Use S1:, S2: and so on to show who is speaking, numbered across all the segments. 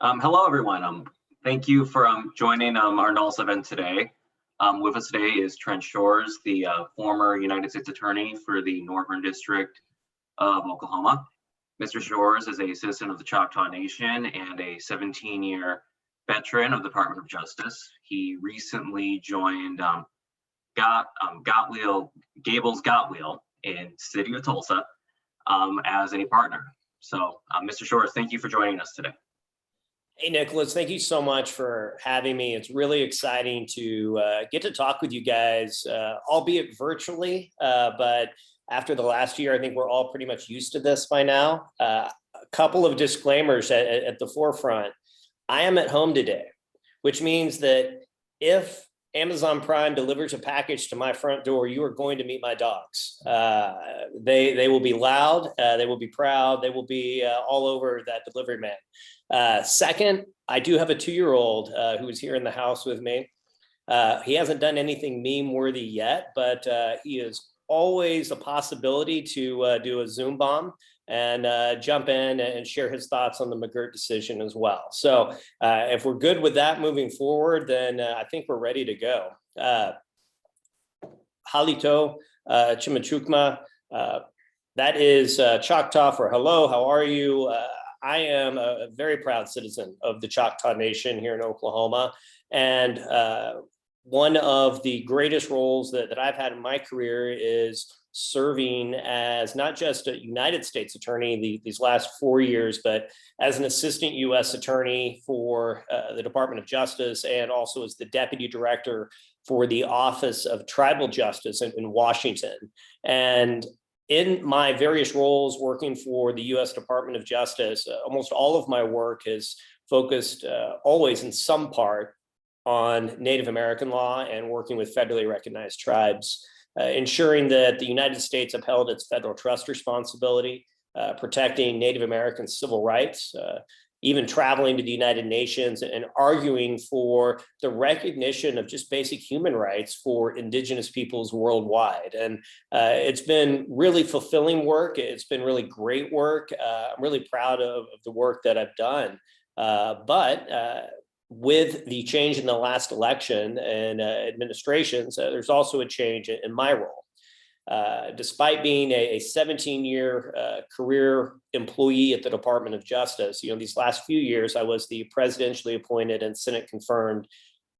S1: Hello, everyone. Thank you for joining our NOLS event today. With us today is Trent Shores, the former United States Attorney for the Northern District of Oklahoma. Mr. Shores is a citizen of the Choctaw Nation and a 17-year veteran of the Department of Justice. He recently joined Gables Gotwheel in City of Tulsa as a partner. So, Mr. Shores, thank you for joining us today.
S2: Hey, Nicholas, thank you so much for having me. It's really exciting to get to talk with you guys, albeit virtually, but after the last year, I think we're all pretty much used to this by now. A couple of disclaimers at the forefront. I am at home today, which means that if Amazon Prime delivers a package to my front door, you are going to meet my dogs. They will be loud, they will be proud, they will be all over that delivery man. Second, I do have a 2-year-old who is here in the house with me. He hasn't done anything meme worthy yet, but he is always a possibility to do a Zoom bomb and jump in and share his thoughts on the McGirt decision as well. So if we're good with that moving forward, then I think we're ready to go. Halito Chimachukma, that is Choctaw for hello, how are you? I am a very proud citizen of the Choctaw Nation here in Oklahoma. And one of the greatest roles that I've had in my career is serving as not just a United States attorney these last 4 years, but as an assistant U.S. attorney for the Department of Justice, and also as the deputy director for the Office of Tribal Justice in Washington. And in my various roles working for the U.S. Department of Justice, almost all of my work has focused always in some part on Native American law and working with federally recognized tribes, ensuring that the United States upheld its federal trust responsibility, protecting Native American civil rights, even traveling to the United Nations and arguing for the recognition of just basic human rights for Indigenous peoples worldwide. And it's been really fulfilling work. It's been really great work. I'm really proud of the work that I've done. But with the change in the last election and administrations, there's also a change in my role. Despite being a 17-year career employee at the Department of Justice, these last few years, I was the presidentially appointed and Senate confirmed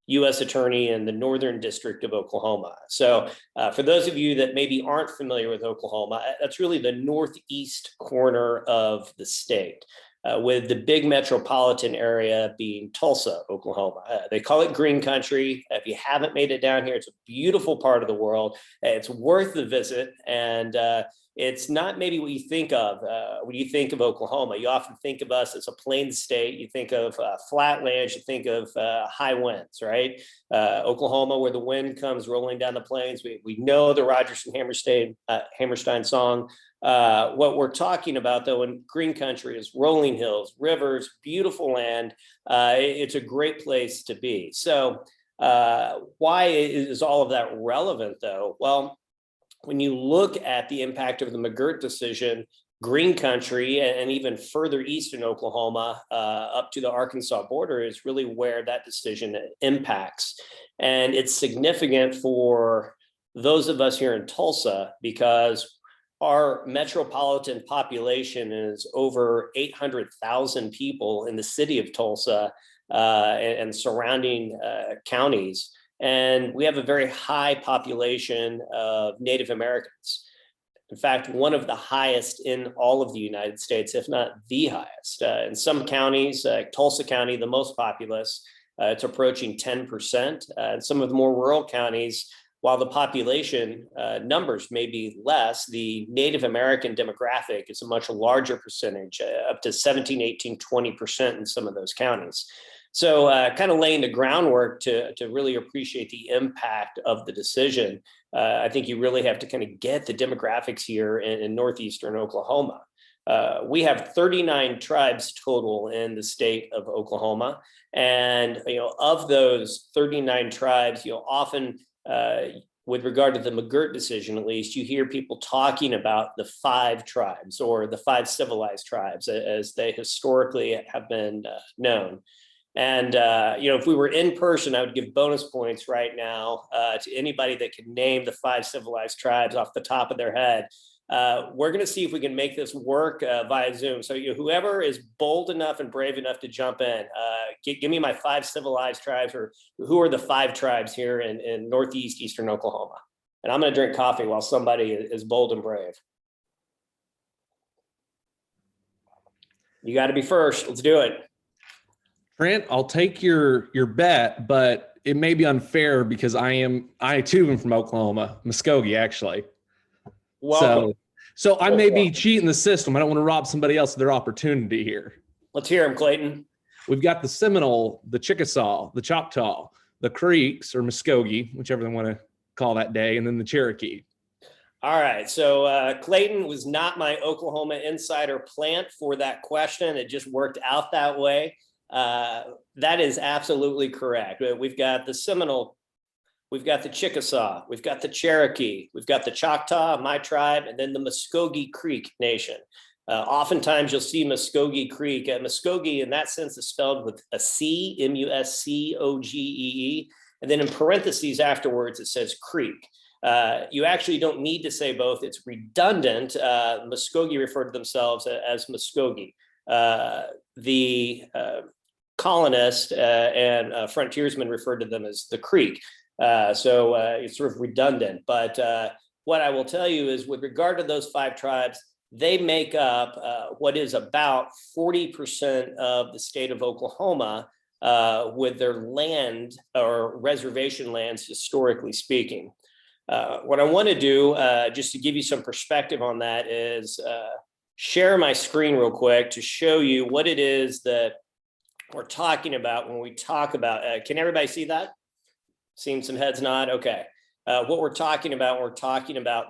S2: U.S. Attorney in the Northern District of Oklahoma. So for those of you that maybe aren't familiar with Oklahoma, that's really the northeast corner of the state. With the big metropolitan area being Tulsa, Oklahoma. They call it green country. If you haven't made it down here, it's a beautiful part of the world. It's worth the visit. And it's not maybe what you think of when you think of Oklahoma. You often think of us as a plain state. You think of flatlands, you think of high winds, right? Oklahoma, where the wind comes rolling down the plains. We know the Rodgers and Hammerstein song. What we're talking about, though, in green country is rolling hills, rivers, beautiful land. It's a great place to be. So why is all of that relevant, though? Well, when you look at the impact of the McGirt decision, green country and even further east in Oklahoma up to the Arkansas border is really where that decision impacts. And it's significant for those of us here in Tulsa because our metropolitan population is over 800,000 people in the city of Tulsa and surrounding counties. And we have a very high population of Native Americans. In fact, one of the highest in all of the United States, if not the highest. In some counties, Tulsa County, the most populous, it's approaching 10%. In some of the more rural counties, while the population numbers may be less, the Native American demographic is a much larger percentage, up to 17, 18, 20% in some of those counties. So kind of laying the groundwork to really appreciate the impact of the decision. I think you really have to kind of get the demographics here in northeastern Oklahoma. We have 39 tribes total in the state of Oklahoma. And of those 39 tribes, often with regard to the McGirt decision, at least, you hear people talking about the 5 tribes, or the 5 civilized tribes, as they historically have been known. And, if we were in person, I would give bonus points right now to anybody that can name the 5 civilized tribes off the top of their head. We're going to see if we can make this work via Zoom. So whoever is bold enough and brave enough to jump in, give me my 5 civilized tribes, or who are the 5 tribes here in Northeast, Eastern Oklahoma. And I'm going to drink coffee while somebody is bold and brave. You got to be first. Let's do it.
S3: Trent, I'll take your bet, but it may be unfair because I too am from Oklahoma, Muskogee, actually.
S2: Welcome.
S3: So I may be cheating the system. I don't want to rob somebody else of their opportunity here.
S2: Let's hear him, Clayton.
S3: We've got the Seminole, the Chickasaw, the Choctaw, the Creeks, or Muskogee, whichever they want to call that day, and then the Cherokee.
S2: All right, so Clayton was not my Oklahoma insider plant for that question. It just worked out that way. That is absolutely correct. We've got the Seminole, we've got the Chickasaw, we've got the Cherokee, we've got the Choctaw, my tribe, and then the Muskogee Creek Nation. Oftentimes you'll see Muskogee Creek. Muskogee in that sense is spelled with a C, M-U-S-C-O-G-E-E. And then in parentheses afterwards, it says Creek. You actually don't need to say both. It's redundant. Muskogee refer to themselves as Muskogee. The colonists and frontiersmen referred to them as the Creek. So it's sort of redundant. But what I will tell you is, with regard to those 5 tribes, they make up what is about 40% of the state of Oklahoma with their land, or reservation lands, historically speaking. What I want to do, just to give you some perspective on that, is share my screen real quick to show you what it is that we're talking about when we talk about, can everybody see that? Seeing some heads nod? Okay. What we're talking about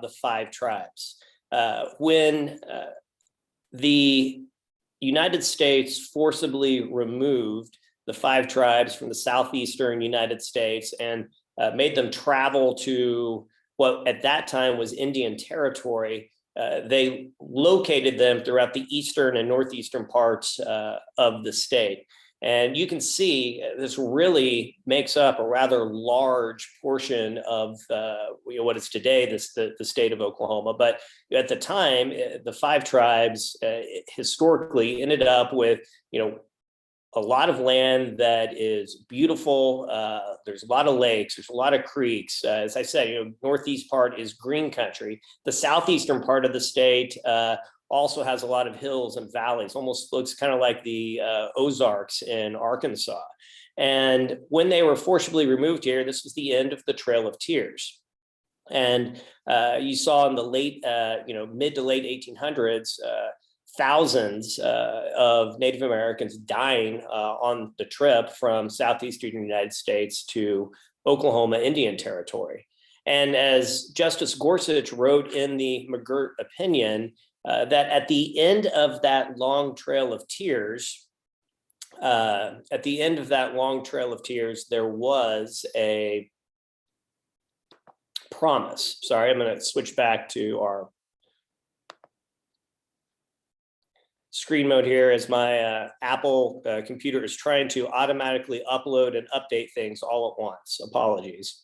S2: the 5 tribes. When the United States forcibly removed the 5 tribes from the southeastern United States and made them travel to what at that time was Indian Territory, they located them throughout the eastern and northeastern parts of the state. And you can see this really makes up a rather large portion of what is today the state of Oklahoma. But at the time, the 5 tribes historically ended up with, a lot of land that is beautiful. There's a lot of lakes, there's a lot of creeks. As I said, northeast part is green country. The southeastern part of the state also has a lot of hills and valleys, almost looks kind of like the Ozarks in Arkansas. And when they were forcibly removed here, this was the end of the Trail of Tears. And you saw in the late, mid to late 1800s, thousands of Native Americans dying on the trip from southeastern United States to Oklahoma Indian Territory. And as Justice Gorsuch wrote in the McGirt opinion, that at the end of that long trail of tears, there was a promise. Sorry, I'm going to switch back to our screen mode here, as my Apple computer is trying to automatically upload and update things all at once. Apologies.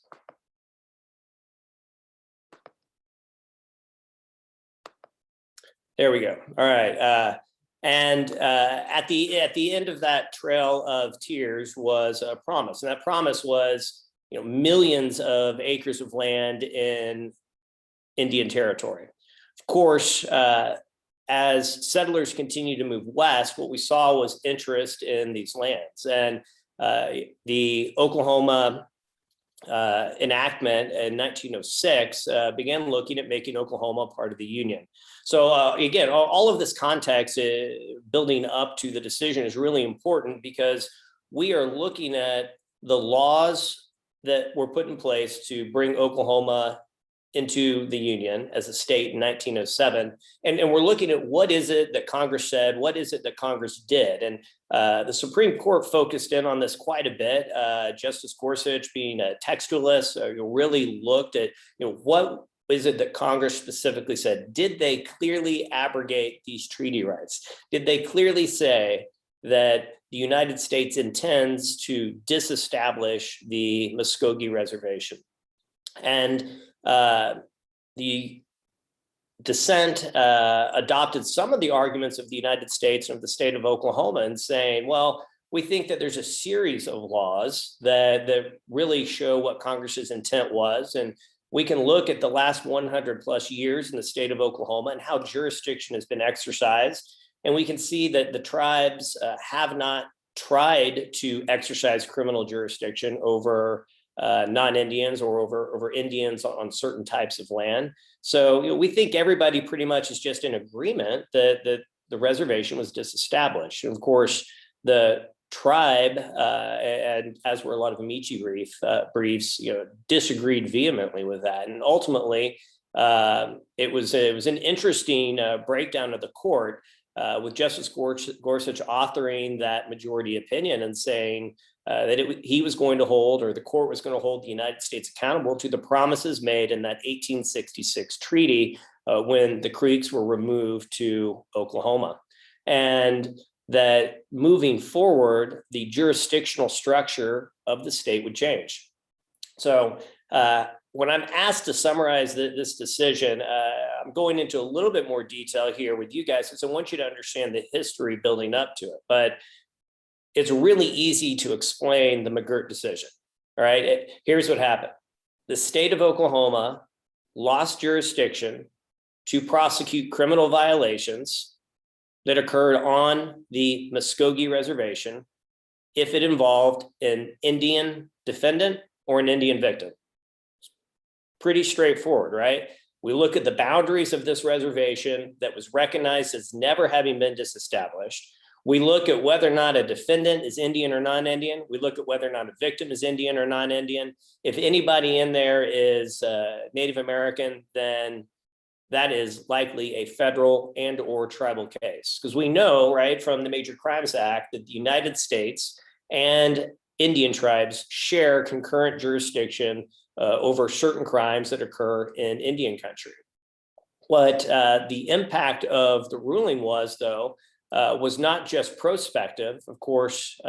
S2: There we go. All right. And at the end of that trail of tears was a promise. And that promise was, millions of acres of land in Indian Territory. Of course, as settlers continued to move west, what we saw was interest in these lands. And the Oklahoma enactment in 1906 began looking at making Oklahoma part of the Union. So again, all of this context building up to the decision is really important, because we are looking at the laws that were put in place to bring Oklahoma into the Union as a state in 1907. And we're looking at what is it that Congress said, what is it that Congress did? And the Supreme Court focused in on this quite a bit. Justice Gorsuch, being a textualist, really looked at, what is it that Congress specifically said? Did they clearly abrogate these treaty rights? Did they clearly say that the United States intends to disestablish the Muskogee Reservation? And the dissent adopted some of the arguments of the United States and of the state of Oklahoma and saying, well, we think that there's a series of laws that really show what Congress's intent was. And we can look at the last 100 plus years in the state of Oklahoma and how jurisdiction has been exercised. And we can see that the tribes have not tried to exercise criminal jurisdiction over non-Indians or over Indians on certain types of land. So we think everybody pretty much is just in agreement that the reservation was disestablished. And of course, the tribe, and as were a lot of Amici briefs, disagreed vehemently with that. And ultimately, it was an interesting breakdown of the court, with Justice Gorsuch authoring that majority opinion and saying that he was going to hold, or the court was going to hold, the United States accountable to the promises made in that 1866 treaty when the Creeks were removed to Oklahoma. And that moving forward, the jurisdictional structure of the state would change. So when I'm asked to summarize this decision, I'm going into a little bit more detail here with you guys, because I want you to understand the history building up to it. But it's really easy to explain the McGirt decision. All right, here's what happened. The state of Oklahoma lost jurisdiction to prosecute criminal violations that occurred on the Muskogee Reservation if it involved an Indian defendant or an Indian victim. Pretty straightforward, right? We look at the boundaries of this reservation that was recognized as never having been disestablished. We look at whether or not a defendant is Indian or non-Indian. We look at whether or not a victim is Indian or non-Indian. If anybody in there is Native American, then that is likely a federal and or tribal case. Because we know, right, from the Major Crimes Act that the United States and Indian tribes share concurrent jurisdiction over certain crimes that occur in Indian country. What the impact of the ruling was, though, was not just prospective. Of course,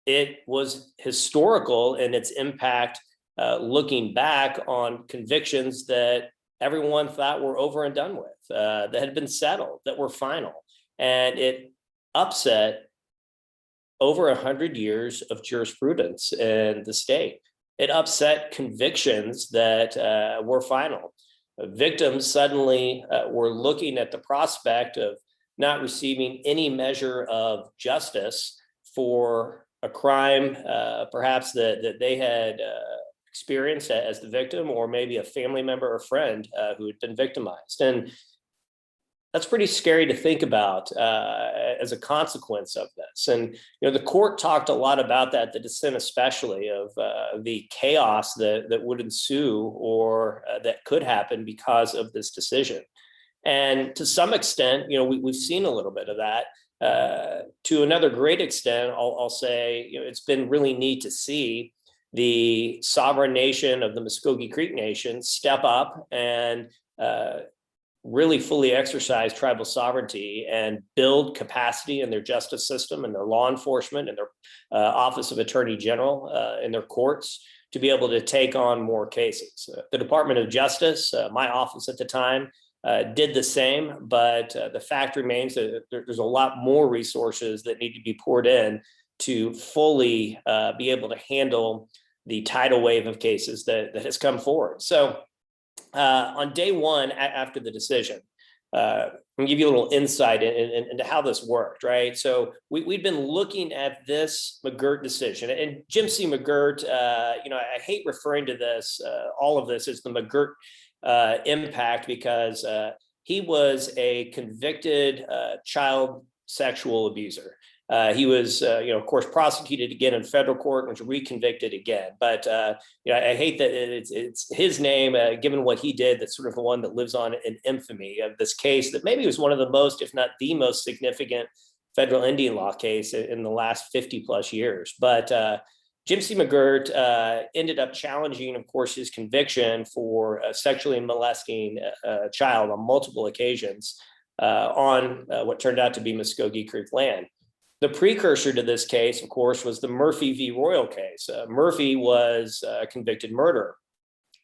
S2: it was historical in its impact, looking back on convictions that everyone thought were over and done with, that had been settled, that were final. And it upset over 100 years of jurisprudence in the state. It upset convictions that were final. Victims suddenly were looking at the prospect of not receiving any measure of justice for a crime, perhaps that they had experienced as the victim, or maybe a family member or friend who had been victimized. And that's pretty scary to think about as a consequence of this. And the court talked a lot about that, the dissent especially, of the chaos that would ensue or that could happen because of this decision. And to some extent, we've seen a little bit of that. To another great extent, I'll say, it's been really neat to see the sovereign nation of the Muskogee Creek Nation step up and really fully exercise tribal sovereignty and build capacity in their justice system and their law enforcement and their Office of Attorney General and their courts to be able to take on more cases. The Department of Justice, my office at the time, did the same, but the fact remains that there's a lot more resources that need to be poured in to fully be able to handle the tidal wave of cases that has come forward. So on day one after the decision, I'm gonna give you a little insight into how this worked, right? So we've been looking at this McGirt decision, and Jim C. McGirt, I hate referring to this, all of this as the McGirt impact, because he was a convicted child sexual abuser. He was, of course, prosecuted again in federal court and was reconvicted again. But I hate that it's his name, given what he did, that's sort of the one that lives on in infamy of this case that maybe was one of the most, if not the most significant federal Indian law case in the last 50 plus years. But Jim C. McGirt ended up challenging, of course, his conviction for sexually molesting a child on multiple occasions on what turned out to be Muskogee Creek land. The precursor to this case, of course, was the Murphy v. Royal case. Murphy was a convicted murderer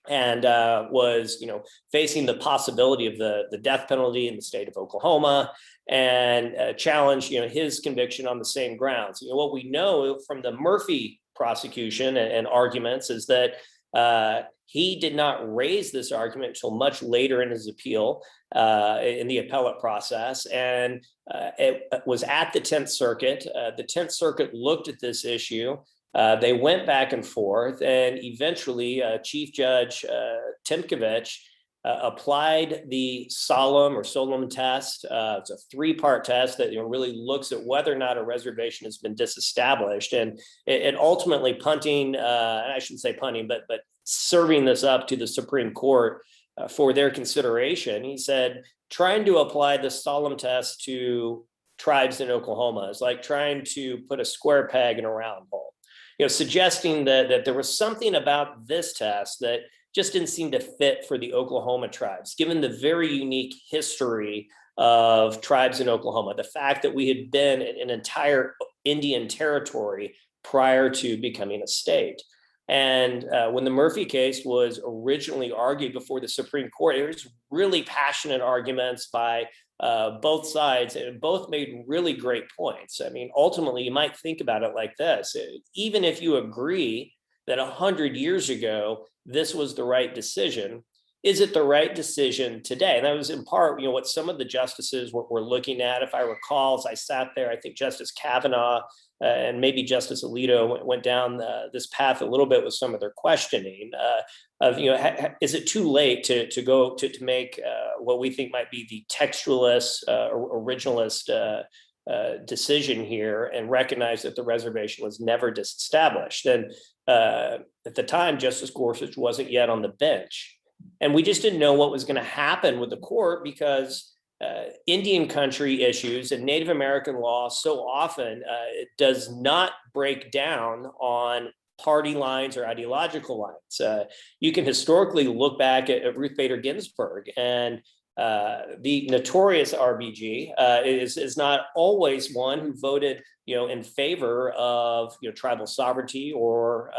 S2: and was, facing the possibility of the death penalty in the state of Oklahoma, and challenged, his conviction on the same grounds. What we know from the Murphy prosecution and arguments is that he did not raise this argument until much later in his appeal in the appellate process, and it was at the 10th Circuit. The 10th Circuit looked at this issue. They went back and forth, and eventually Chief Judge Timkovich applied the solemn test. It's a three-part test that really looks at whether or not a reservation has been disestablished, and it ultimately punting, I shouldn't say punting, but serving this up to the Supreme Court for their consideration. He said, trying to apply the solemn test to tribes in Oklahoma is like trying to put a square peg in a round hole. Suggesting that there was something about this test that just didn't seem to fit for the Oklahoma tribes, given the very unique history of tribes in Oklahoma, the fact that we had been an entire Indian territory prior to becoming a state. And when the Murphy case was originally argued before the Supreme Court, there was really passionate arguments by both sides, and both made really great points. I mean, ultimately, you might think about it like this. Even if you agree that 100 years ago, this was the right decision, is it the right decision today? And that was in part, what some of the justices were looking at. If I recall, as I sat there, I think Justice Kavanaugh and maybe Justice Alito went down this path a little bit with some of their questioning of, is it too late to go to make what we think might be the textualist, originalist decision here, and recognize that the reservation was never disestablished. And at the time, Justice Gorsuch wasn't yet on the bench. And we just didn't know what was going to happen with the court, because Indian country issues and Native American law so often it does not break down on party lines or ideological lines. You can historically look back at Ruth Bader Ginsburg, and the notorious RBG is not always one who voted in favor of tribal sovereignty or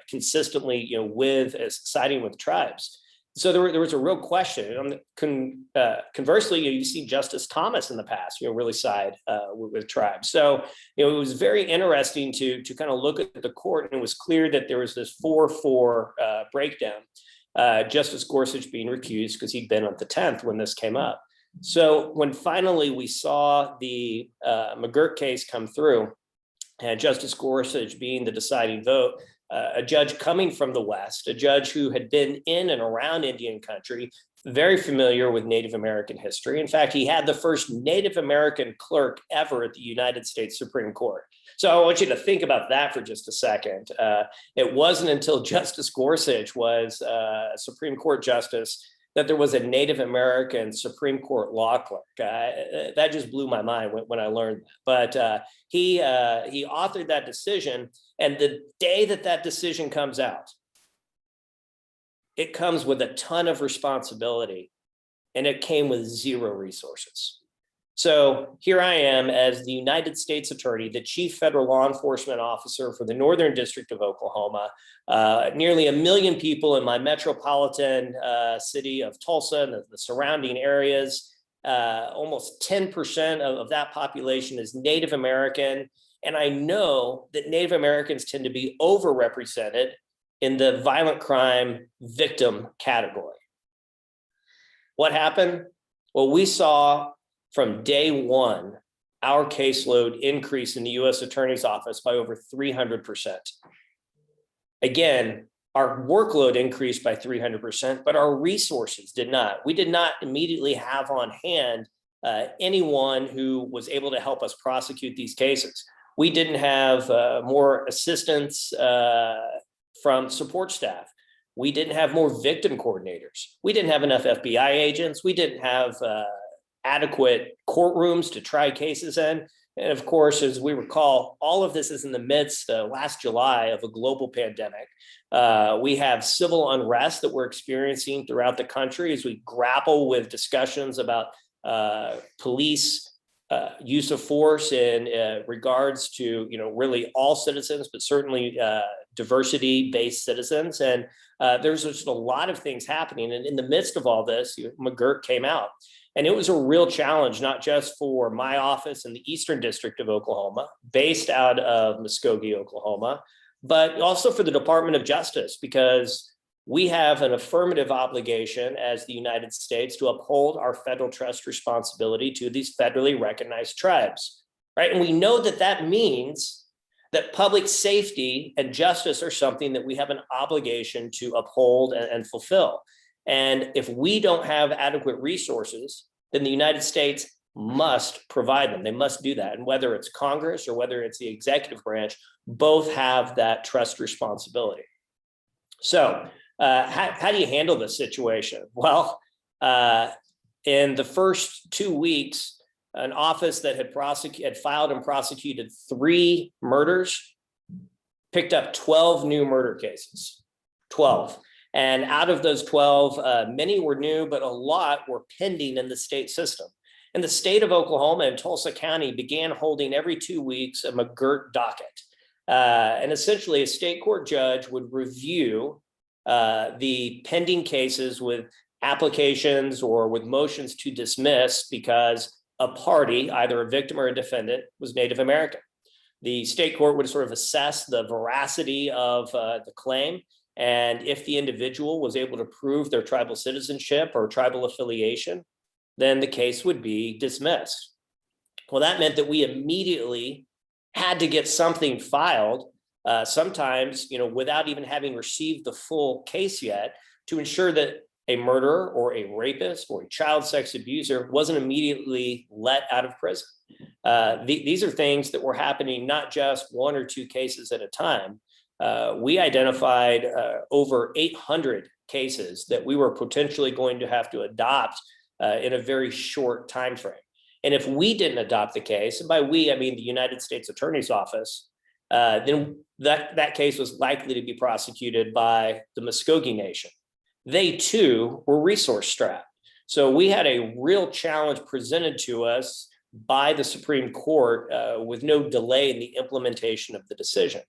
S2: consistently with siding with tribes. So there was a real question. Conversely, you see Justice Thomas in the past, really side with tribes. So it was very interesting to kind of look at the court, and it was clear that there was this 4-4 breakdown. Justice Gorsuch being recused because he'd been at the 10th when this came up. So when finally we saw the McGirt case come through, and Justice Gorsuch being the deciding vote, a judge coming from the West, a judge who had been in and around Indian country, very familiar with Native American history. In fact, he had the first Native American clerk ever at the United States Supreme Court. So I want you to think about that for just a second. It wasn't until Justice Gorsuch was a Supreme Court justice that there was a Native American Supreme Court law clerk. That just blew my mind when I learned that. But he authored that decision, and the day that decision comes out, it comes with a ton of responsibility, and it came with zero resources. So here I am as the United States Attorney, the Chief Federal Law Enforcement Officer for the Northern District of Oklahoma, nearly 1 million people in my metropolitan city of Tulsa and the surrounding areas. Almost 10% of that population is Native American. And I know that Native Americans tend to be overrepresented in the violent crime victim category. What happened? Well, we saw from day one, our caseload increased in the U.S. Attorney's Office by over 300%. Again, our workload increased by 300%, but our resources did not. We did not immediately have on hand anyone who was able to help us prosecute these cases. We didn't have more assistance from support staff. We didn't have more victim coordinators. We didn't have enough FBI agents. We didn't have adequate courtrooms to try cases in. And of course, as we recall, all of this is in the midst last July of a global pandemic. We have civil unrest that we're experiencing throughout the country as we grapple with discussions about police use of force in regards to, really all citizens, but certainly diversity-based citizens. And there's just a lot of things happening. And in the midst of all this, McGirt came out. And it was a real challenge, not just for my office in the Eastern District of Oklahoma, based out of Muskogee, Oklahoma, but also for the Department of Justice, because we have an affirmative obligation as the United States to uphold our federal trust responsibility to these federally recognized tribes, right? And we know that that means that public safety and justice are something that we have an obligation to uphold and fulfill. And if we don't have adequate resources, then the United States must provide them. They must do that. And whether it's Congress or whether it's the executive branch, both have that trust responsibility. So how do you handle this situation? Well, in the first 2 weeks, an office that had filed and prosecuted 3 murders picked up 12 new murder cases, 12. And out of those 12, many were new, but a lot were pending in the state system. And the state of Oklahoma and Tulsa County began holding every 2 weeks a McGirt docket. And essentially a state court judge would review the pending cases with applications or with motions to dismiss because a party, either a victim or a defendant, was Native American. The state court would sort of assess the veracity of the claim. And if the individual was able to prove their tribal citizenship or tribal affiliation, then the case would be dismissed. Well, that meant that we immediately had to get something filed, sometimes, without even having received the full case yet, to ensure that a murderer or a rapist or a child sex abuser wasn't immediately let out of prison. These are things that were happening not just 1 or 2 cases at a time. We identified over 800 cases that we were potentially going to have to adopt in a very short time frame. And if we didn't adopt the case, and by we, I mean the United States Attorney's Office, then that case was likely to be prosecuted by the Muskogee Nation. They too were resource strapped. So we had a real challenge presented to us by the Supreme Court with no delay in the implementation of the decision.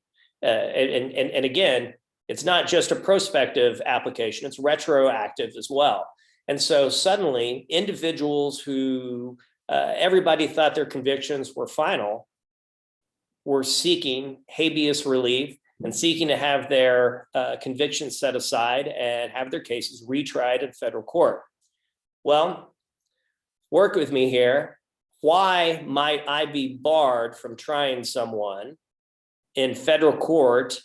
S2: And again, it's not just a prospective application, it's retroactive as well. And so suddenly individuals who everybody thought their convictions were final were seeking habeas relief and seeking to have their convictions set aside and have their cases retried in federal court. Well, work with me here. Why might I be barred from trying someone in federal court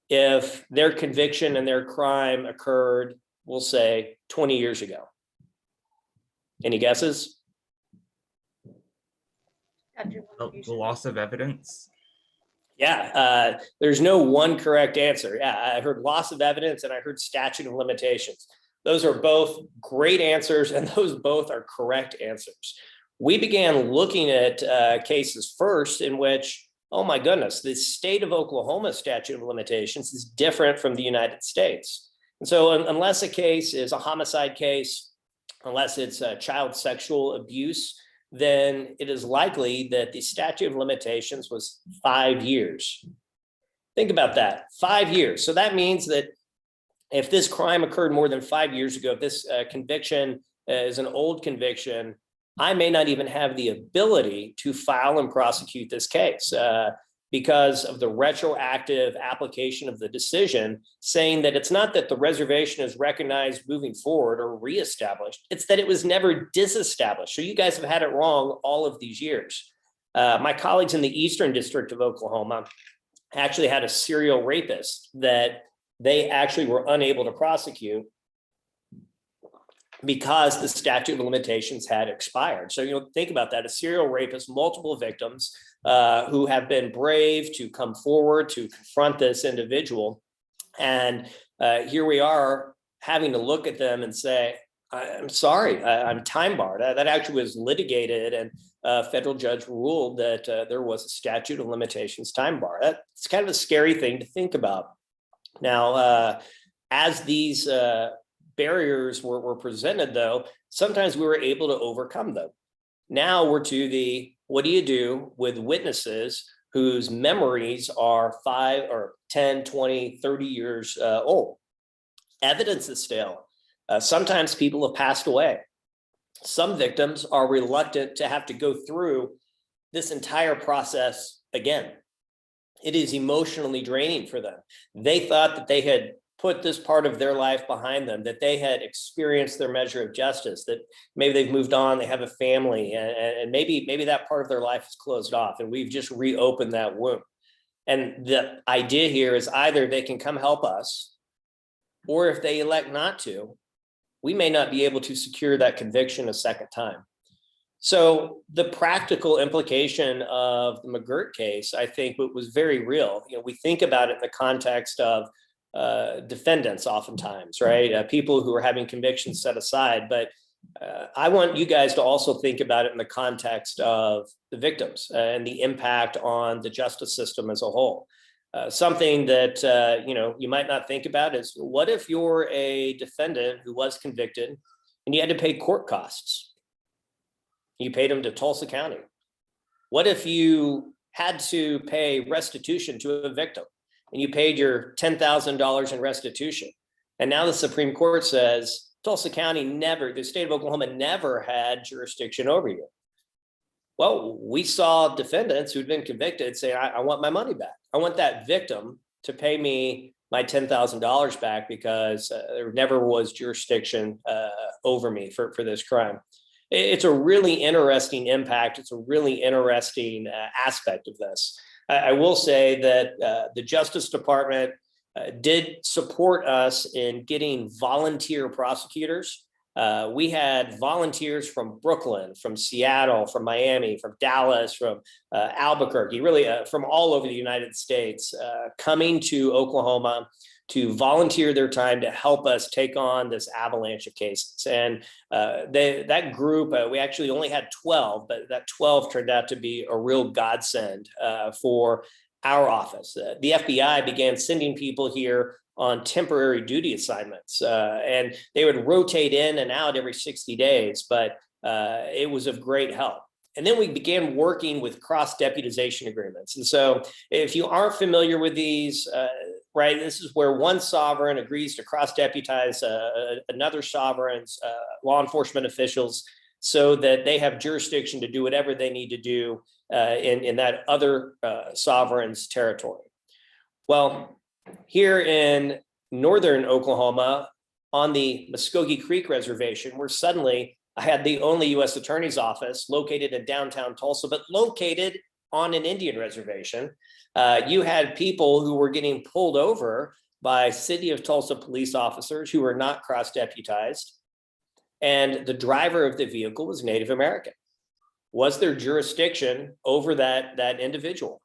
S2: if their conviction and their crime occurred, we'll say, 20 years ago? Any guesses?
S4: The loss of evidence.
S2: Yeah, there's no one correct answer. Yeah, I heard loss of evidence and I heard statute of limitations. Those are both great answers and those both are correct answers. We began looking at cases first in which, oh my goodness, the state of Oklahoma statute of limitations is different from the United States. And so unless a case is a homicide case, unless it's a child sexual abuse, then it is likely that the statute of limitations was 5 years. Think about that, 5 years. So that means that if this crime occurred more than 5 years ago, if this conviction is an old conviction, I may not even have the ability to file and prosecute this case because of the retroactive application of the decision, saying that it's not that the reservation is recognized moving forward or reestablished, it's that it was never disestablished. So you guys have had it wrong all of these years. My colleagues in the Eastern District of Oklahoma actually had a serial rapist that they actually were unable to prosecute because the statute of limitations had expired. So, think about that, a serial rapist, multiple victims who have been brave to come forward to confront this individual. And here we are having to look at them and say, I'm sorry, I'm time barred. That actually was litigated, and a federal judge ruled that there was a statute of limitations time bar. That's kind of a scary thing to think about. Now, as these barriers were presented, though, sometimes we were able to overcome them. Now we're to the, what do you do with witnesses whose memories are 5 or 10, 20, 30 years old? Evidence is stale. Sometimes people have passed away. Some victims are reluctant to have to go through this entire process again. It is emotionally draining for them. They thought that they had put this part of their life behind them, that they had experienced their measure of justice, that maybe they've moved on, they have a family, and maybe that part of their life is closed off, and we've just reopened that wound. And the idea here is either they can come help us, or if they elect not to, we may not be able to secure that conviction a second time. So the practical implication of the McGirt case, I think, was very real. We think about it in the context of defendants oftentimes, right? People who are having convictions set aside. But I want you guys to also think about it in the context of the victims and the impact on the justice system as a whole. Something that you might not think about is, what if you're a defendant who was convicted and you had to pay court costs? You paid them to Tulsa County. What if you had to pay restitution to a victim and you paid your $10,000 in restitution? And now the Supreme Court says Tulsa County the state of Oklahoma never had jurisdiction over you. Well, we saw defendants who'd been convicted say, I want my money back. I want that victim to pay me my $10,000 back because there never was jurisdiction over me for this crime. It's a really interesting impact. It's a really interesting aspect of this. I will say that the Justice Department did support us in getting volunteer prosecutors. We had volunteers from Brooklyn, from Seattle, from Miami, from Dallas, from Albuquerque, really from all over the United States, coming to Oklahoma to volunteer their time to help us take on this avalanche of cases. And that group, we actually only had 12, but that 12 turned out to be a real godsend for our office. The FBI began sending people here on temporary duty assignments, and they would rotate in and out every 60 days, but it was of great help. And then we began working with cross-deputization agreements. And so if you aren't familiar with these, right, this is where one sovereign agrees to cross-deputize another sovereign's law enforcement officials so that they have jurisdiction to do whatever they need to do in that other sovereign's territory. Well, here in northern Oklahoma, on the Muskogee Creek Reservation, where suddenly I had the only U.S. Attorney's Office located in downtown Tulsa, but located on an Indian reservation, you had people who were getting pulled over by City of Tulsa police officers who were not cross-deputized, and the driver of the vehicle was Native American. Was there jurisdiction over that individual?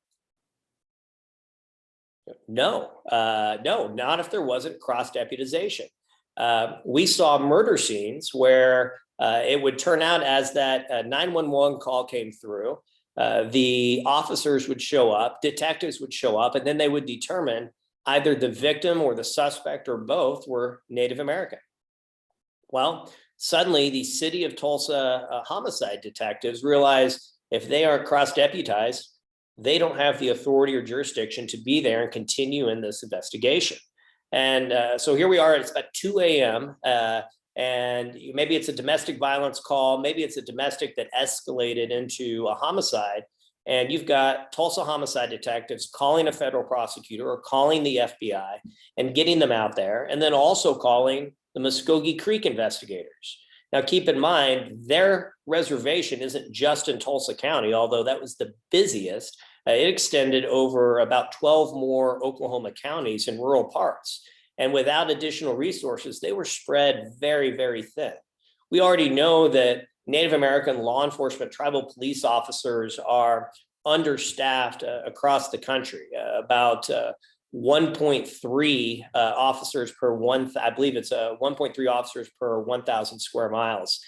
S2: No, not if there wasn't cross-deputization. We saw murder scenes where it would turn out as that 911 call came through, the officers would show up, detectives would show up, and then they would determine either the victim or the suspect or both were Native American. Well, suddenly the City of Tulsa homicide detectives realized if they aren't cross-deputized, they don't have the authority or jurisdiction to be there and continue in this investigation. And so here we are, it's about 2 a.m. And maybe it's a domestic violence call, maybe it's a domestic that escalated into a homicide. And you've got Tulsa homicide detectives calling a federal prosecutor or calling the FBI and getting them out there, and then also calling the Muskogee Creek investigators. Now, keep in mind, their reservation isn't just in Tulsa County, although that was the busiest. It extended over about 12 more Oklahoma counties in rural parts. And without additional resources, they were spread very, very thin. We already know that Native American law enforcement, tribal police officers are understaffed across the country. About 1.3 officers per I believe it's 1.3 officers per 1,000 square miles,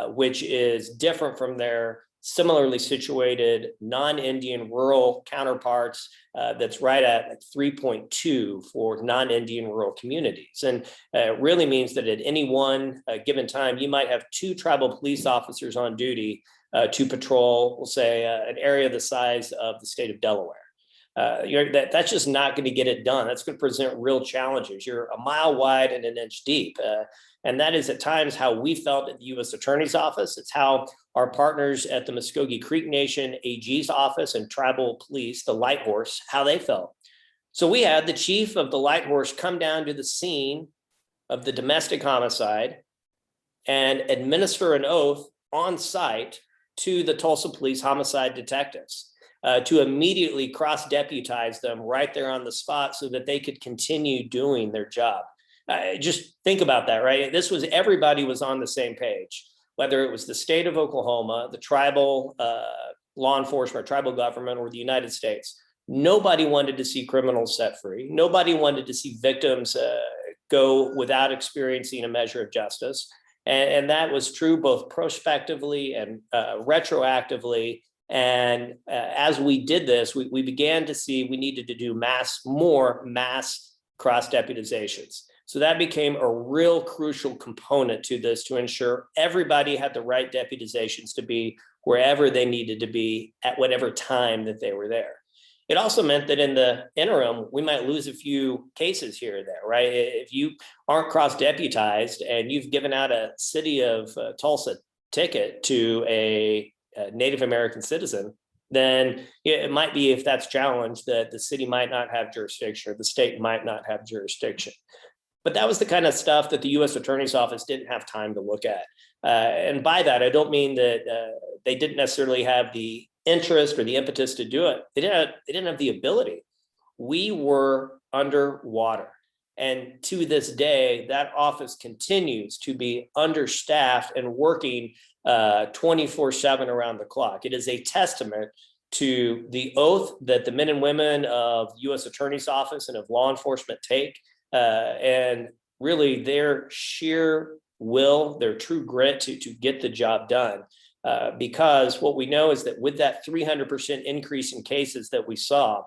S2: which is different from their similarly situated non-Indian rural counterparts. That's right at 3.2 for non-Indian rural communities. And it really means that at any one given time, you might have 2 tribal police officers on duty to patrol, we'll say, an area the size of the state of Delaware. That's just not going to get it done. That's going to present real challenges. You're a mile wide and an inch deep. And that is at times how we felt at the U.S. Attorney's Office. It's how our partners at the Muskogee Creek Nation AG's office and tribal police, the Light Horse, how they felt. So we had the chief of the Light Horse come down to the scene of the domestic homicide and administer an oath on site to the Tulsa police homicide detectives to immediately cross-deputize them right there on the spot so that they could continue doing their job. Just think about that, right? This was, everybody was on the same page, whether it was the state of Oklahoma, the tribal law enforcement, or tribal government, or the United States. Nobody wanted to see criminals set free. Nobody wanted to see victims go without experiencing a measure of justice. And that was true both prospectively and retroactively. And as we did this, we began to see we needed to do more mass cross-deputizations. So that became a real crucial component to this to ensure everybody had the right deputizations to be wherever they needed to be at whatever time that they were there. It also meant that in the interim, we might lose a few cases here or there, right? If you aren't cross-deputized and you've given out a city of Tulsa ticket to a Native American citizen, then it might be, if that's challenged, that the city might not have jurisdiction or the state might not have jurisdiction. But that was the kind of stuff that the U.S. Attorney's Office didn't have time to look at. And by that, I don't mean that they didn't necessarily have the interest or the impetus to do it. They didn't have the ability. We were underwater. And to this day, that office continues to be understaffed and working 24/7 around the clock. It is a testament to the oath that the men and women of U.S. Attorney's Office and of law enforcement take, and really their sheer will, their true grit to get the job done. Because what we know is that with that 300% increase in cases that we saw,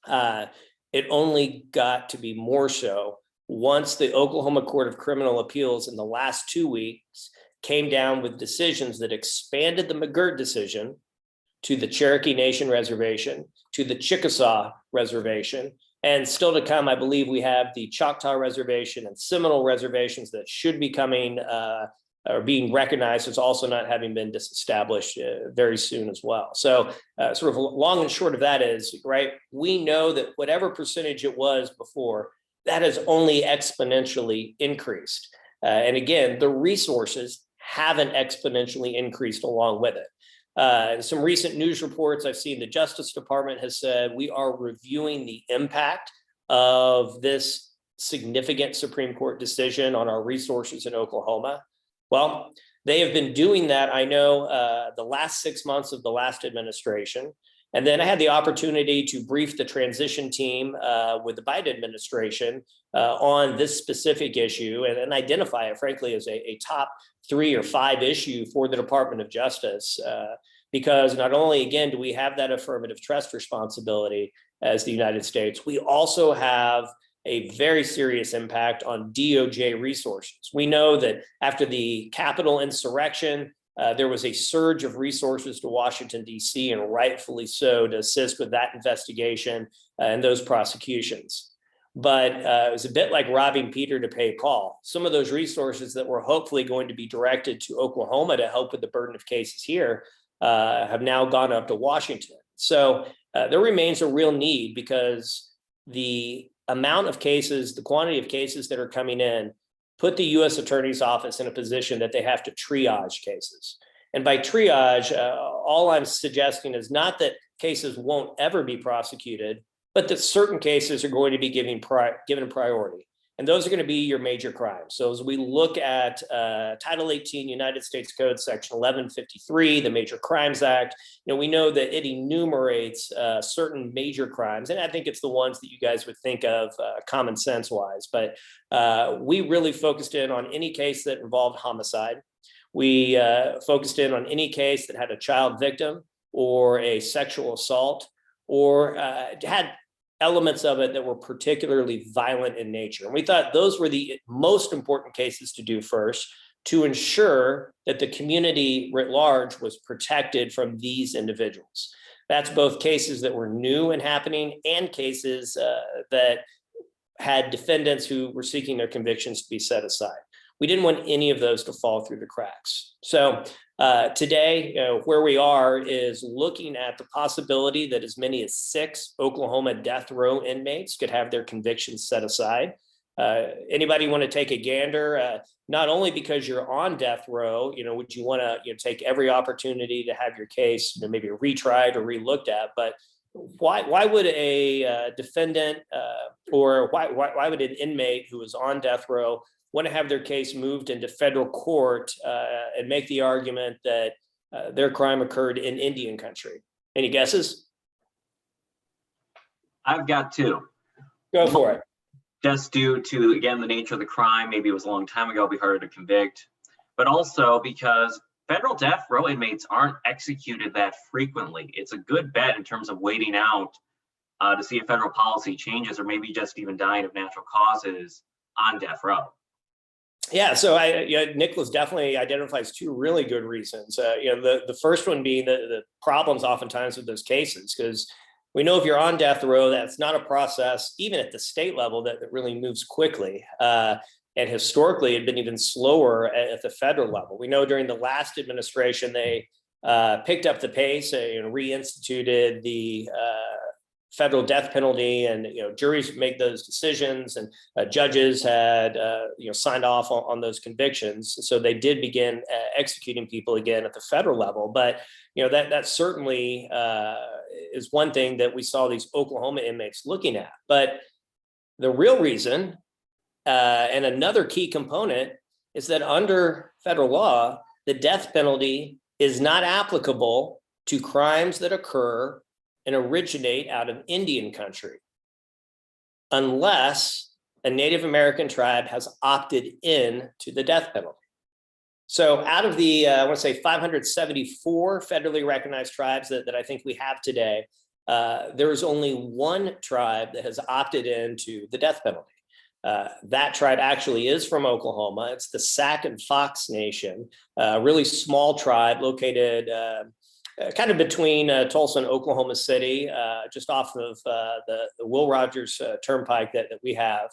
S2: it only got to be more so once the Oklahoma Court of Criminal Appeals in the last 2 weeks came down with decisions that expanded the McGirt decision to the Cherokee Nation Reservation, to the Chickasaw Reservation, and still to come, I believe we have the Choctaw Reservation and Seminole reservations that should be coming or being recognized as also not having been disestablished very soon as well. So sort of long and short of that is, right, we know that whatever percentage it was before, that has only exponentially increased. And again, the resources haven't exponentially increased along with it. Some recent news reports I've seen, the Justice Department has said we are reviewing the impact of this significant Supreme Court decision on our resources in Oklahoma. Well, they have been doing that, I know, the last 6 months of the last administration. And then I had the opportunity to brief the transition team with the Biden administration on this specific issue and identify it, frankly, as a top 3 or 5 issue for the Department of Justice. Because not only, again, do we have that affirmative trust responsibility as the United States, we also have a very serious impact on DOJ resources. We know that after the Capitol insurrection, there was a surge of resources to Washington, D.C., and rightfully so, to assist with that investigation and those prosecutions. But it was a bit like robbing Peter to pay Paul. Some of those resources that were hopefully going to be directed to Oklahoma to help with the burden of cases here have now gone up to Washington. So there remains a real need because the amount of cases, the quantity of cases that are coming in, put the U.S. Attorney's Office in a position that they have to triage cases. And by triage, all I'm suggesting is not that cases won't ever be prosecuted, but that certain cases are going to be given priority. And those are going to be your major crimes. So as we look at Title 18 United States Code Section 1153, the Major Crimes Act, we know that it enumerates certain major crimes. And I think it's the ones that you guys would think of common sense wise. But we really focused in on any case that involved homicide. We focused in on any case that had a child victim or a sexual assault or had elements of it that were particularly violent in nature. And we thought those were the most important cases to do first to ensure that the community writ large was protected from these individuals. That's both cases that were new and happening and cases that had defendants who were seeking their convictions to be set aside. We didn't want any of those to fall through the cracks. So today, where we are is looking at the possibility that as many as 6 Oklahoma death row inmates could have their convictions set aside. Anybody want to take a gander? Not only because you're on death row, would you want to take every opportunity to have your case maybe retried or relooked at, but why would a defendant or why would an inmate who is on death row want to have their case moved into federal court and make the argument that their crime occurred in Indian country? Any guesses?
S1: I've got 2.
S2: Go for it.
S1: Just due to, again, the nature of the crime, maybe it was a long time ago, it'll be harder to convict, but also because federal death row inmates aren't executed that frequently. It's a good bet in terms of waiting out to see if federal policy changes or maybe just even dying of natural causes on death row.
S2: Yeah, so Nicholas definitely identifies 2 really good reasons. The first one being the problems oftentimes with those cases, because we know if you're on death row, that's not a process, even at the state level, that really moves quickly. And historically, it had been even slower at the federal level. We know during the last administration, they picked up the pace and reinstituted the federal death penalty, and juries make those decisions, and judges had signed off on those convictions. So they did begin executing people again at the federal level. But that certainly is one thing that we saw these Oklahoma inmates looking at. But the real reason and another key component is that under federal law, the death penalty is not applicable to crimes that occur and originate out of Indian country, unless a Native American tribe has opted in to the death penalty. So out of the, I want to say 574 federally recognized tribes that I think we have today, there is only 1 tribe that has opted into the death penalty. That tribe actually is from Oklahoma. It's the Sac and Fox Nation, a really small tribe located kind of between Tulsa and Oklahoma City, just off of the Will Rogers Turnpike that we have,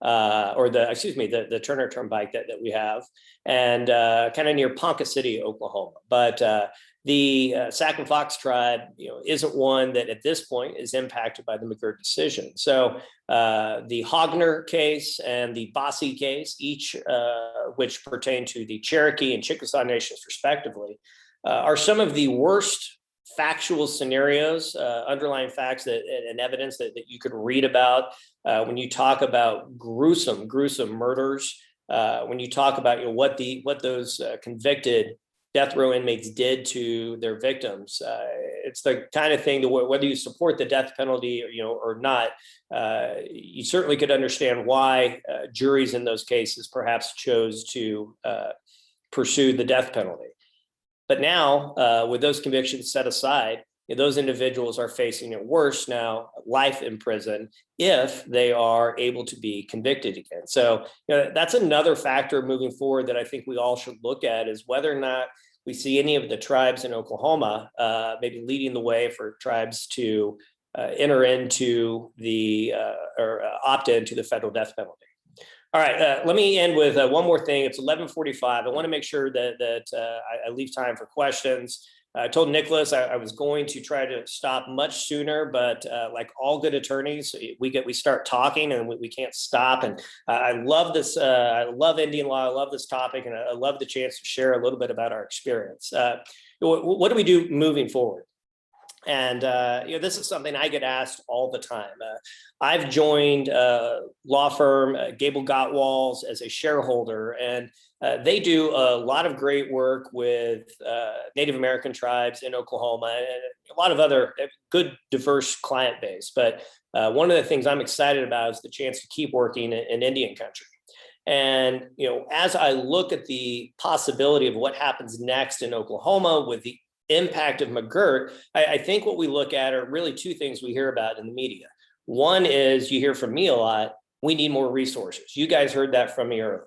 S2: or the Turner Turnpike that we have, and kind of near Ponca City, Oklahoma. But the Sac and Fox tribe, isn't one that at this point is impacted by the McGirt decision. So the Hogner case and the Bosse case, each which pertain to the Cherokee and Chickasaw nations respectively, are some of the worst factual scenarios, underlying facts and evidence that you could read about when you talk about gruesome murders, when you talk about what those convicted death row inmates did to their victims. It's the kind of thing that whether you support the death penalty or not, you certainly could understand why juries in those cases perhaps chose to pursue the death penalty. But now, with those convictions set aside, those individuals are facing it worse now, life in prison, if they are able to be convicted again. So that's another factor moving forward that I think we all should look at, is whether or not we see any of the tribes in Oklahoma maybe leading the way for tribes to enter into the or opt into the federal death penalty. All right, let me end with one more thing. It's 11:45. I want to make sure that I leave time for questions. I told Nicholas I was going to try to stop much sooner, but like all good attorneys, we start talking and we can't stop. And I love this. I love Indian law. I love this topic, and I love the chance to share a little bit about our experience. What do we do moving forward? And this is something I get asked all the time. I've joined law firm Gable Gottwalls as a shareholder, and they do a lot of great work with Native American tribes in Oklahoma and a lot of other good, diverse client base. But one of the things I'm excited about is the chance to keep working in Indian country. And as I look at the possibility of what happens next in Oklahoma with the impact of McGirt, I think what we look at are really two things we hear about in the media. One is, you hear from me a lot, we need more resources. You guys heard that from me earlier.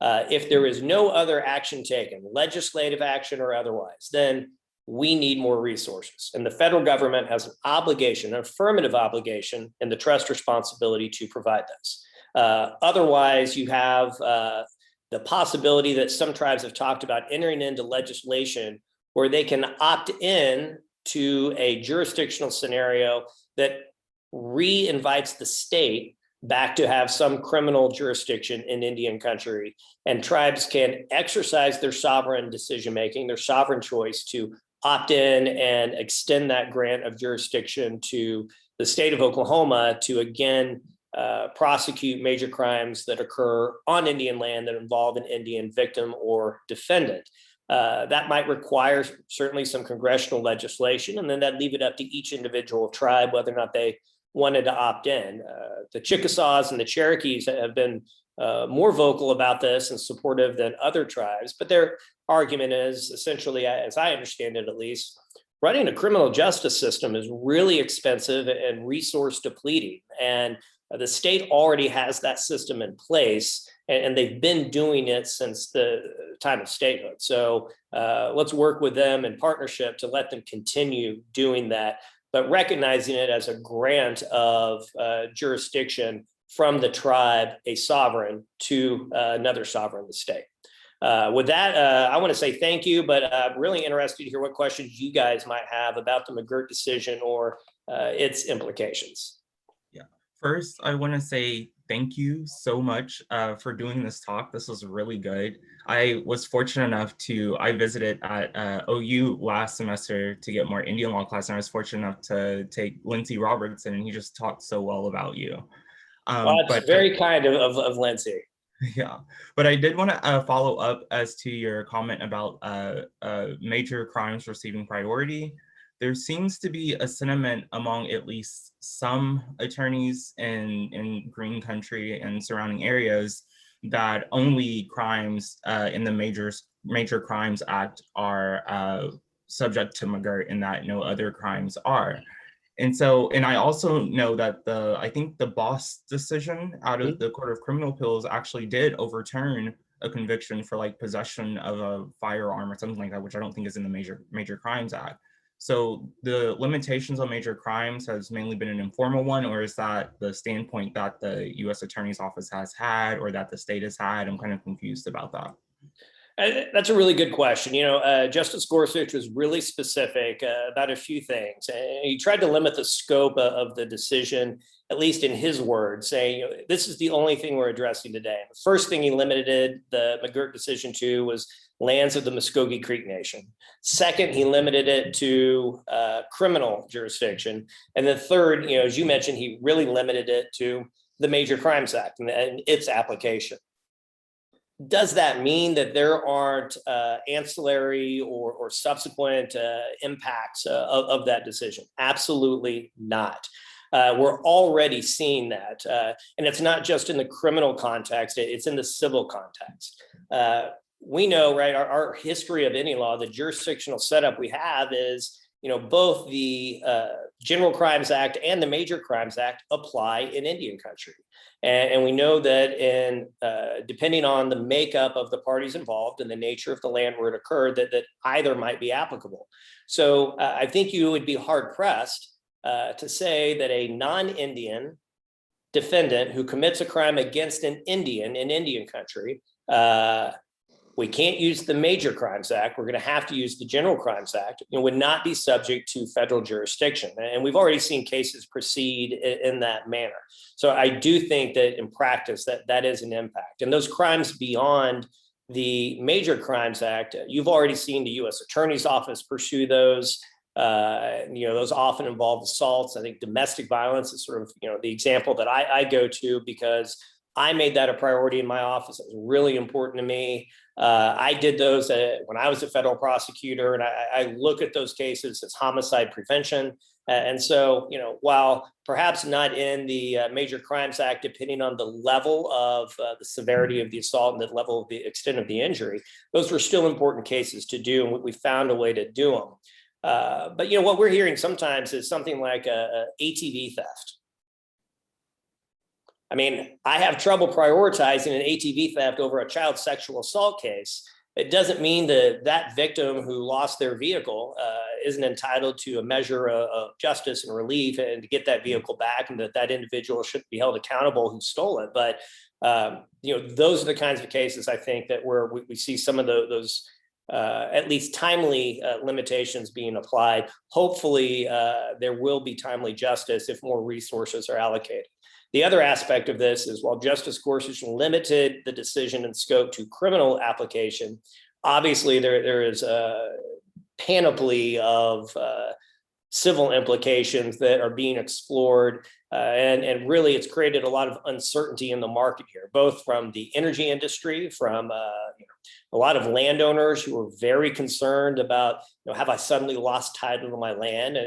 S2: If there is no other action taken, legislative action or otherwise, then we need more resources. And the federal government has an obligation, an affirmative obligation, and the trust responsibility to provide those. Otherwise, you have the possibility that some tribes have talked about entering into legislation where they can opt in to a jurisdictional scenario that re-invites the state back to have some criminal jurisdiction in Indian country, and tribes can exercise their sovereign decision-making, their sovereign choice to opt in and extend that grant of jurisdiction to the state of Oklahoma to again prosecute major crimes that occur on Indian land that involve an Indian victim or defendant. That might require certainly some congressional legislation, and then that'd leave it up to each individual tribe whether or not they wanted to opt in. The Chickasaws and the Cherokees have been more vocal about this and supportive than other tribes, but their argument is essentially, as I understand it at least, running a criminal justice system is really expensive and resource depleting. And the state already has that system in place, and they've been doing it since the time of statehood. So let's work with them in partnership to let them continue doing that, but recognizing it as a grant of jurisdiction from the tribe, a sovereign, to another sovereign, the state. With that, I want to say thank you, but I'm really interested to hear what questions you guys might have about the McGirt decision or its implications.
S4: First, I want to say thank you so much for doing this talk. This was really good. I was fortunate enough I visited at OU last semester to get more Indian law class, and I was fortunate enough to take Lindsey Robertson, and he just talked so well about you.
S2: It's very kind of Lindsey.
S4: Yeah, but I did want to follow up as to your comment about major crimes receiving priority. There seems to be a sentiment among at least some attorneys in Green Country and surrounding areas that only crimes in the Major Crimes Act are subject to McGirt, and that no other crimes are. And I also know that I think the Boss decision out of the Court of Criminal Appeals actually did overturn a conviction for like possession of a firearm or something like that, which I don't think is in the Major Crimes Act. So the limitations on major crimes has mainly been an informal one, or is that the standpoint that the U.S. Attorney's Office has had or that the state has had? I'm kind of confused about that.
S2: That's a really good question. Justice Gorsuch was really specific about a few things. He tried to limit the scope of the decision, at least in his words, saying, this is the only thing we're addressing today. The first thing he limited the McGirt decision to was lands of the Muskogee Creek Nation. Second, he limited it to criminal jurisdiction. And then third, as you mentioned, he really limited it to the Major Crimes Act and its application. Does that mean that there aren't ancillary or subsequent impacts of that decision? Absolutely not. We're already seeing that. And it's not just in the criminal context, it's in the civil context. We know, right, our history of any law, the jurisdictional setup we have is, both the General Crimes Act and the Major Crimes Act apply in Indian country. And we know that depending on the makeup of the parties involved and the nature of the land where it occurred, that either might be applicable. So I think you would be hard pressed to say that a non-Indian defendant who commits a crime against an Indian in Indian country, we can't use the Major Crimes Act. We're going to have to use the General Crimes Act, and would not be subject to federal jurisdiction. And we've already seen cases proceed in that manner. So I do think that in practice that is an impact. And those crimes beyond the Major Crimes Act, you've already seen the U.S. Attorney's Office pursue those. Those often involve assaults. I think domestic violence is sort of, the example that I go to because I made that a priority in my office. It was really important to me. I did those when I was a federal prosecutor, and I look at those cases as homicide prevention. And so, while perhaps not in the Major Crimes Act, depending on the level of the severity of the assault and the level of the extent of the injury, those were still important cases to do, and we found a way to do them. But what we're hearing sometimes is something like a ATV theft. I mean, I have trouble prioritizing an ATV theft over a child sexual assault case. It doesn't mean that victim who lost their vehicle isn't entitled to a measure of justice and relief and to get that vehicle back, and that individual should be held accountable who stole it. But those are the kinds of cases I think that where we see some of those at least timely limitations being applied. Hopefully, there will be timely justice if more resources are allocated. The other aspect of this is while Justice Gorsuch limited the decision and scope to criminal application, obviously there is a panoply of civil implications that are being explored. And really, it's created a lot of uncertainty in the market here, both from the energy industry, from a lot of landowners who are very concerned about, have I suddenly lost title to my land?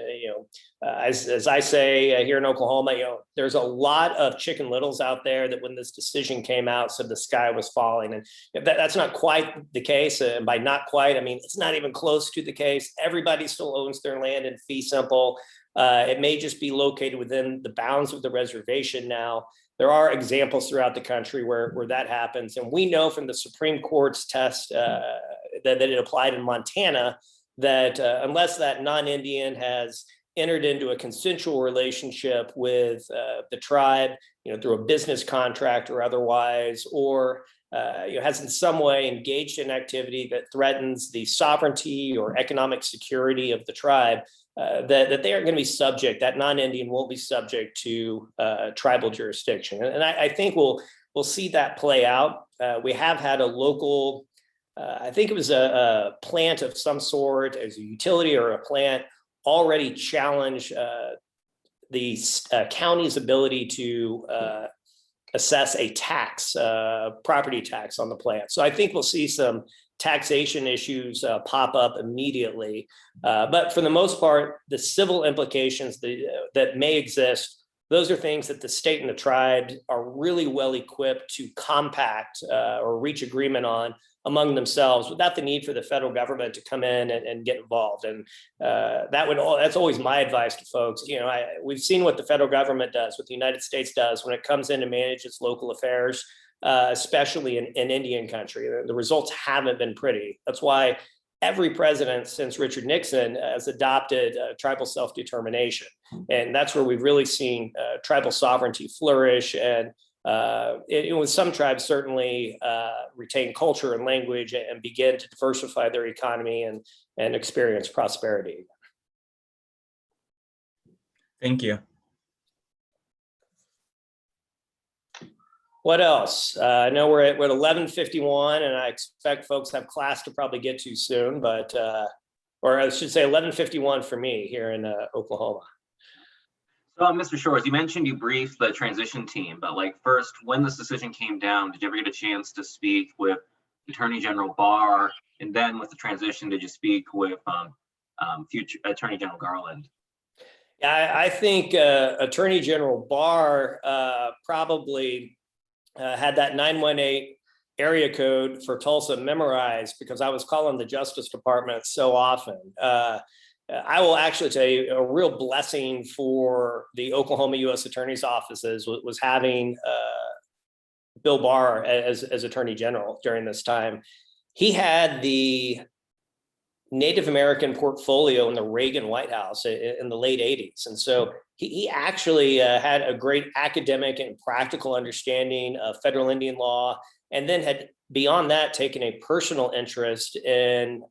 S2: As I say here in Oklahoma, there's a lot of chicken littles out there that when this decision came out said the sky was falling, and that's not quite the case. And by not quite, I mean it's not even close to the case. Everybody still owns their land in fee simple. It may just be located within the bounds of the reservation now. There are examples throughout the country where that happens. And we know from the Supreme Court's test that it applied in Montana that unless that non-Indian has entered into a consensual relationship with the tribe, through a business contract or otherwise, or has in some way engaged in activity that threatens the sovereignty or economic security of the tribe, that they aren't going to be subject, that non-Indian won't be subject to tribal jurisdiction. And I think we'll see that play out. We have had a local, I think it was a plant of some sort, as a utility or a plant, already challenge the county's ability to assess a tax, property tax on the plant. So I think we'll see some taxation issues pop up immediately. But for the most part, the civil implications that may exist, those are things that the state and the tribe are really well equipped to compact or reach agreement on among themselves without the need for the federal government to come in and get involved. And that's always my advice to folks. We've seen what the federal government does, what the United States does when it comes in to manage its local affairs, especially in Indian country. The results haven't been pretty. That's why every president since Richard Nixon has adopted tribal self-determination. And that's where we've really seen tribal sovereignty flourish. And with some tribes certainly retain culture and language and begin to diversify their economy and experience prosperity.
S4: Thank you.
S2: What else? I know we're at 11:51, and I expect folks have class to probably get to soon, but or I should say 11:51 for me here in Oklahoma.
S1: So, Mr. Shores, you mentioned you briefed the transition team, but first, when this decision came down, did you ever get a chance to speak with Attorney General Barr? And then with the transition, did you speak with future Attorney General Garland?
S2: Yeah, I think Attorney General Barr probably had that 918 area code for Tulsa memorized because I was calling the Justice Department so often. I will actually tell you a real blessing for the Oklahoma U.S. Attorney's offices was having Bill Barr as Attorney General during this time. He had the Native American portfolio in the Reagan White House in the late 80s. And so he actually had a great academic and practical understanding of federal Indian law, and then had beyond that taken a personal interest in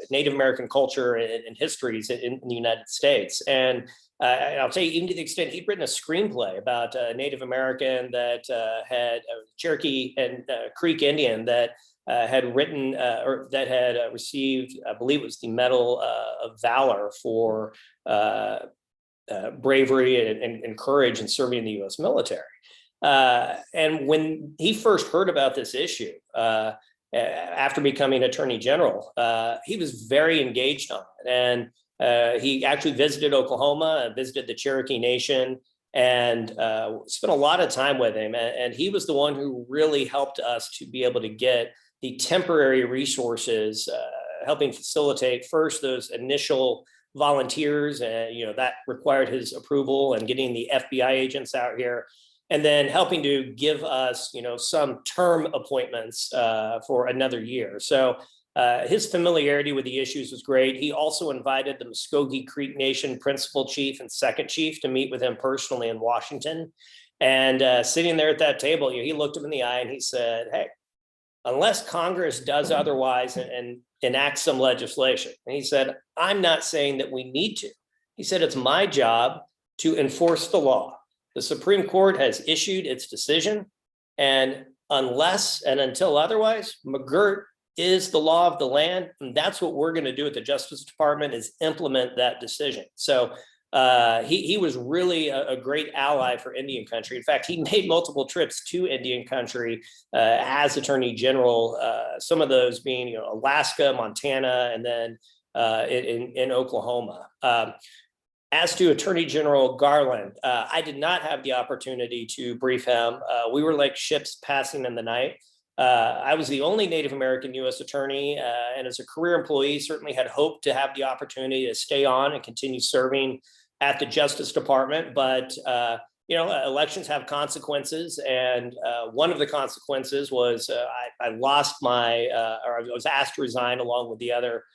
S2: Native American culture and histories in the United States. And I'll tell you, even to the extent he'd written a screenplay about a Native American that had a Cherokee and Creek Indian that had written or that had received, I believe it was the Medal of Valor for bravery and courage in serving in the U.S. military. And when he first heard about this issue, after becoming Attorney General, he was very engaged on it. And he actually visited Oklahoma, visited the Cherokee Nation, and spent a lot of time with him. And he was the one who really helped us to be able to get the temporary resources, helping facilitate first those initial volunteers, and that required his approval, and getting the FBI agents out here, and then helping to give us some term appointments for another year. So his familiarity with the issues was great. He also invited the Muskogee Creek Nation principal chief and second chief to meet with him personally in Washington. And sitting there at that table, he looked him in the eye and he said, "Hey, unless Congress does otherwise and enacts some legislation," and he said, "I'm not saying that we need to." He said, "It's my job to enforce the law. The Supreme Court has issued its decision, and unless and until otherwise, McGirt is the law of the land, and that's what we're going to do at the Justice Department, is implement that decision." So he was really a great ally for Indian country. In fact, he made multiple trips to Indian country as Attorney General, some of those being Alaska, Montana, and then in Oklahoma. As to Attorney General Garland, I did not have the opportunity to brief him. We were like ships passing in the night. I was the only Native American U.S. attorney, and as a career employee, certainly had hoped to have the opportunity to stay on and continue serving at the Justice Department. But elections have consequences, and one of the consequences was I lost my, or I was asked to resign along with the other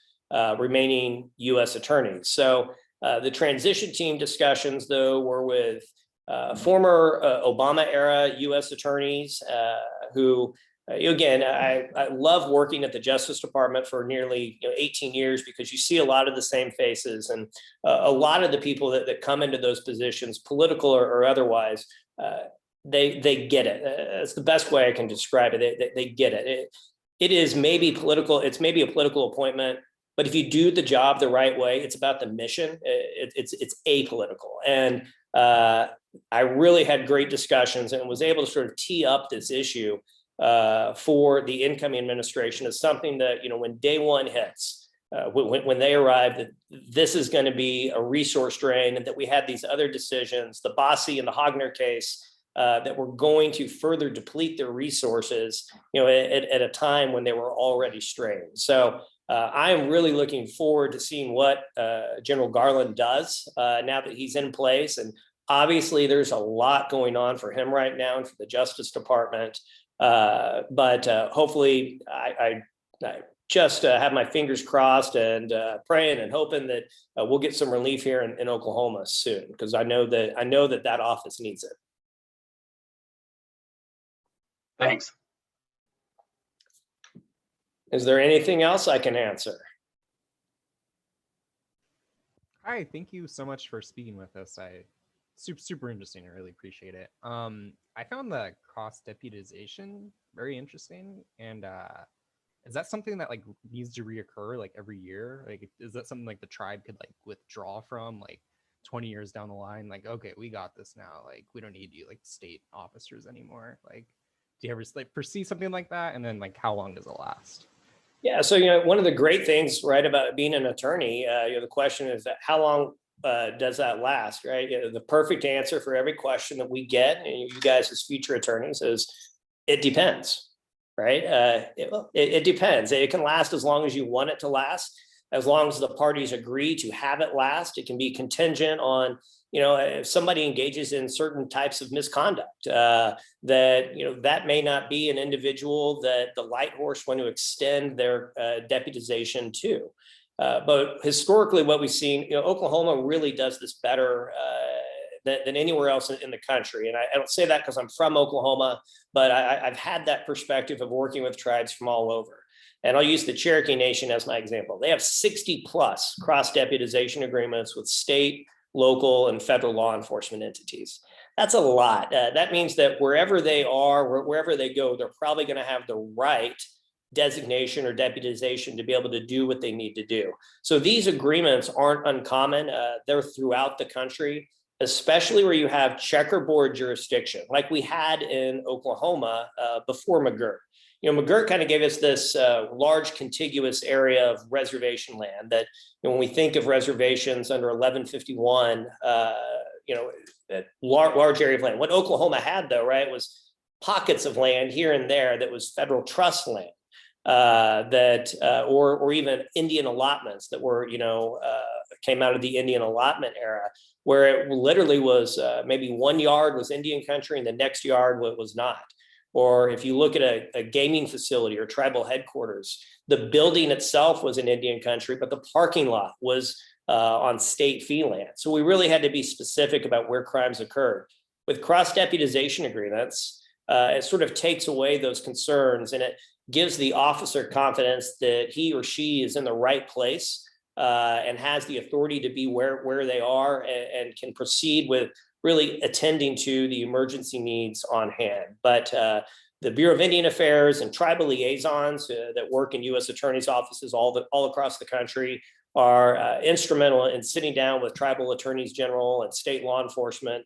S2: remaining U.S. attorneys. So the transition team discussions, though, were with former Obama era U.S. attorneys who, again, I love working at the Justice Department for nearly 18 years, because you see a lot of the same faces, and a lot of the people that come into those positions, political or otherwise, they get it. It's the best way I can describe it. They get it. It is maybe political. It's maybe a political appointment, but if you do the job the right way, it's about the mission. It's apolitical. And I really had great discussions and was able to sort of tee up this issue for the incoming administration as something that, when day one hits, when they arrive, that this is going to be a resource drain, and that we had these other decisions, the Bossie and the Hogner case, that were going to further deplete their resources, at a time when they were already strained. So I am really looking forward to seeing what General Garland does now that he's in place. And obviously, there's a lot going on for him right now and for the Justice Department. But hopefully, I just have my fingers crossed and praying and hoping that we'll get some relief here in Oklahoma soon, because I know that office needs it.
S1: Thanks.
S2: Is there anything else I can answer?
S5: Hi, thank you so much for speaking with us. Super interesting. I really appreciate it. I found the cross deputization very interesting. And is that something that needs to reoccur every year? Is that something the tribe could withdraw from 20 years down the line? Okay, we got this now. We don't need you state officers anymore. Do you ever foresee something like that? And then how long does it last?
S2: Yeah, so one of the great things, right, about being an attorney, the question is that how long does that last, right? The perfect answer for every question that we get, and you guys as future attorneys, is it depends, right? It depends. It can last as long as you want it to last, as long as the parties agree to have it last. It can be contingent on, if somebody engages in certain types of misconduct, that may not be an individual that the light horse want to extend their deputization to. But historically, what we've seen, Oklahoma really does this better than anywhere else in the country. And I don't say that because I'm from Oklahoma, but I've had that perspective of working with tribes from all over. And I'll use the Cherokee Nation as my example. They have 60 plus cross deputization agreements with state, local, and federal law enforcement entities. That's a lot. That means that wherever they are, wherever they go, they're probably going to have the right designation or deputization to be able to do what they need to do. So these agreements aren't uncommon. They're throughout the country, especially where you have checkerboard jurisdiction, like we had in Oklahoma before McGirt. You know, McGirt kind of gave us this large contiguous area of reservation land that, you know, when we think of reservations under 1151, you know, large area of land. What Oklahoma had, though, right, was pockets of land here and there that was federal trust land, or even Indian allotments that were, you know, came out of the Indian allotment era, where it literally was maybe 1 yard was Indian country and the next yard was not. Or if you look at a gaming facility or tribal headquarters, the building itself was in Indian country, but the parking lot was on state fee land. So we really had to be specific about where crimes occurred. With cross-deputization agreements, it sort of takes away those concerns, and it gives the officer confidence that he or she is in the right place and has the authority to be where they are and can proceed with really attending to the emergency needs on hand. But the Bureau of Indian Affairs and tribal liaisons that work in U.S. attorneys' offices all across the country are instrumental in sitting down with tribal attorneys general and state law enforcement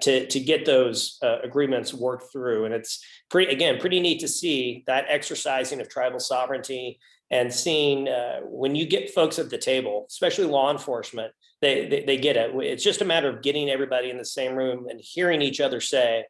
S2: to get those agreements worked through. And it's pretty neat to see that exercising of tribal sovereignty and seeing when you get folks at the table, especially law enforcement, they get it. It's just a matter of getting everybody in the same room and hearing each other say,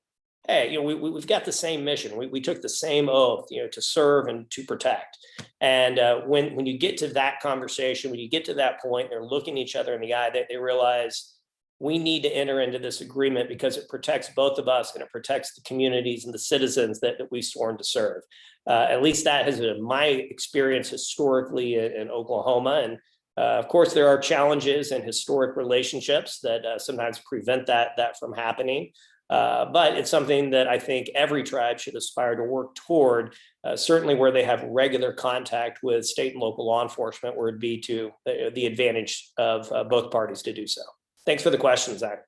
S2: hey, you know, we've got the same mission. We took the same oath, you know, to serve and to protect. And when you get to that conversation, when you get to that point, they're looking each other in the eye, they realize we need to enter into this agreement because it protects both of us and it protects the communities and the citizens that we've sworn to serve. At least that has been my experience historically in Oklahoma. And of course, there are challenges and historic relationships that sometimes prevent that from happening. But it's something that I think every tribe should aspire to work toward, certainly where they have regular contact with state and local law enforcement, where it'd be to the advantage of both parties to do so. Thanks for the question, Zach.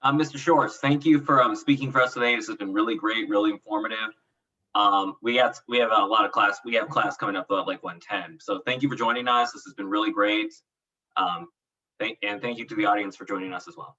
S1: Mr. Shores, thank you for speaking for us today. This has been really great, really informative. We have a lot of class. We have class coming up at like 1:10. So thank you for joining us. This has been really great. And thank you to the audience for joining us as well.